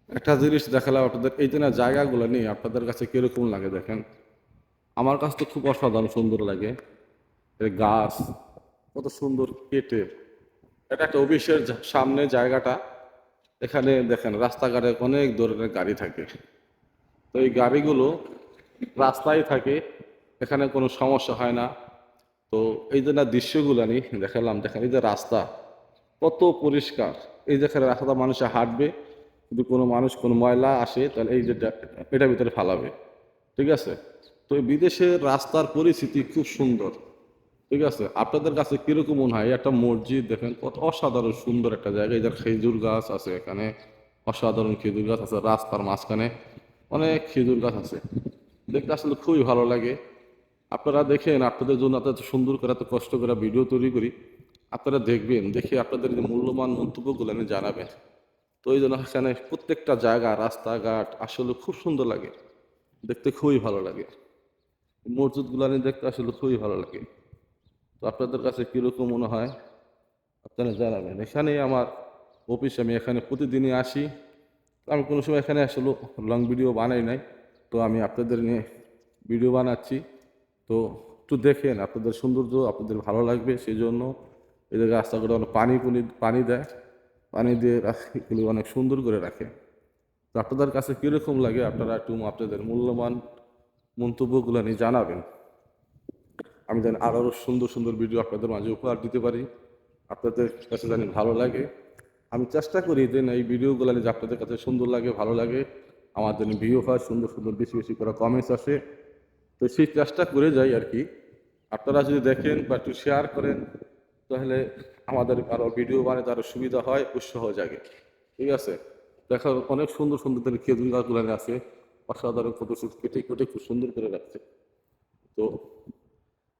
একটা জিনিস দেখালাম আপনাদের, এই যে না জায়গাগুলো নিয়ে আপনাদের কাছে কিরকম লাগে দেখেন। আমার কাছে তো খুব অসাধারণ সুন্দর লাগে। এই গাছ কত সুন্দর কেটে, এটা একটা অফিসের সামনে জায়গাটা। এখানে দেখেন রাস্তাঘাটে অনেক ধরনের গাড়ি থাকে, তো এই গাড়িগুলো রাস্তায় থাকে, এখানে কোনো সমস্যা হয় না। তো এই যে না দৃশ্যগুলো আমি দেখালাম, দেখেন এই যে রাস্তা কত পরিষ্কার। এই যেখানে রাস্তাটা মানুষে হাঁটবে, যদি কোনো মানুষ কোনো ময়লা আসে তাহলে এই যে এটার ভিতরে ফালাবে, ঠিক আছে। তো এই বিদেশের রাস্তার পরিস্থিতি খুব সুন্দর, ঠিক আছে। আপনাদের কাছে কিরকম মনে হয়? একটা মসজিদ দেখেন কত অসাধারণ সুন্দর একটা জায়গা, এই যে খেজুর গাছ আছে এখানে, অসাধারণ খেজুর গাছ আছে রাস্তার মাঝখানে, অনেক খেজুর গাছ আছে, দেখতে আসলে খুবই ভালো লাগে। আপনারা দেখেন, আপনাদের জন্য এত সুন্দর করে এত কষ্ট করে ভিডিও তৈরি করি, আপনারা দেখবেন, দেখে আপনাদের যে মূল্যবান মন্তব্যগুলো আমি জানাবেন। তো এই জন্য এখানে প্রত্যেকটা জায়গা রাস্তাঘাট আসলে খুব সুন্দর লাগে, দেখতে খুবই ভালো লাগে। মসজিদগুলো দেখতে আসলে খুবই ভালো লাগে। তো আপনাদের কাছে কীরকম মনে হয় আপনারা জানাবেন। এখানেই আমার অফিস, আমি এখানে প্রতিদিনই আসি। আমি কোনো সময় এখানে আসলে লং ভিডিও বানাই নাই, তো আমি আপনাদের নিয়ে ভিডিও বানাচ্ছি। তো একটু দেখেন, আপনাদের সৌন্দর্য আপনাদের ভালো লাগবে সেই জন্য। এই জায়গায় রাস্তাগুলো অনেক পানি দেয়, পানি দিয়ে রাস্তাগুলো অনেক সুন্দর করে রাখে। তো আপনাদের কাছে কীরকম লাগে আপনারা একটু আপনাদের মূল্যবান মন্তব্যগুলো নিয়ে জানাবেন। আমি যেন আরও সুন্দর সুন্দর ভিডিও আপনাদের মাঝে উপহার দিতে পারি, আপনাদের কাছে জানি ভালো লাগে। আমি চেষ্টা করি যে এই ভিডিওগুলো যে আপনাদের কাছে সুন্দর লাগে, ভালো লাগে, আমার জন্য ভিউ হয়, সুন্দর সুন্দর বেশি বেশি করে কমেন্টস আসে। তো সেই চেষ্টা করে যাই আর কি। আপনারা যদি দেখেন বা একটু শেয়ার করেন, তাহলে আমাদের আরও ভিডিও বানাতে আরও সুবিধা হয়, উৎসাহ জাগে, ঠিক আছে। দেখো অনেক সুন্দর সুন্দর খেজুর গাছগুলো আছে, অসাধারণ কত কেটে কেটে খুব সুন্দর করে রাখছে। তো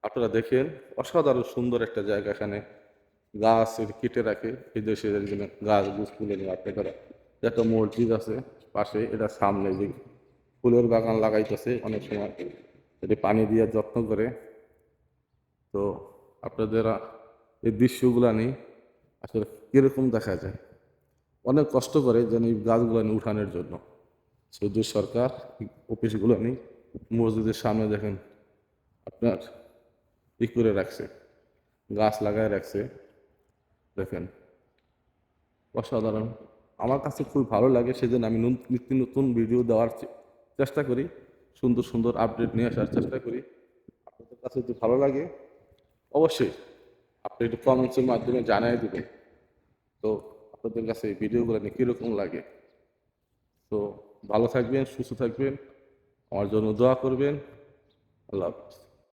আপনারা দেখেন, অসাধারণ সুন্দর একটা জায়গা। এখানে গাছ কেটে রাখে এই দেশের জন্য, গাছ গুছ তুলে নিয়ে আপনারা। একটা মসজিদ আছে পাশে, এটা সামনে যে ফুলের বাগান লাগাইতেছে অনেক সময়, এটি পানি দিয়ে যত্ন করে। তো আপনাদের এই দৃশ্যগুলো নিয়ে আসলে কীরকম দেখা যায়, অনেক কষ্ট করে যেন এই গাছগুলো নিয়ে উঠানোর জন্য। সৌদি সরকার অফিসগুলো নিয়ে মসজিদের সামনে দেখেন আপনার করে রাখছে, গাছ লাগায় রাখছে, দেখেন অসাধারণ। আমার কাছে খুব ভালো লাগে, সেজন্য আমি নিত্য নতুন ভিডিও দেওয়ার চেষ্টা করি, সুন্দর সুন্দর আপডেট নিয়ে আসার চেষ্টা করি। আপনাদের কাছে যদি ভালো লাগে অবশ্যই আপনি একটু কমেন্টসের মাধ্যমে জানিয়ে দেবেন। তো আপনাদের কাছে এই ভিডিওগুলো নিয়ে কীরকম লাগে। তো ভালো থাকবেন, সুস্থ থাকবেন, আমার জন্য দোয়া করবেন। আল্লাহ হাফিজ।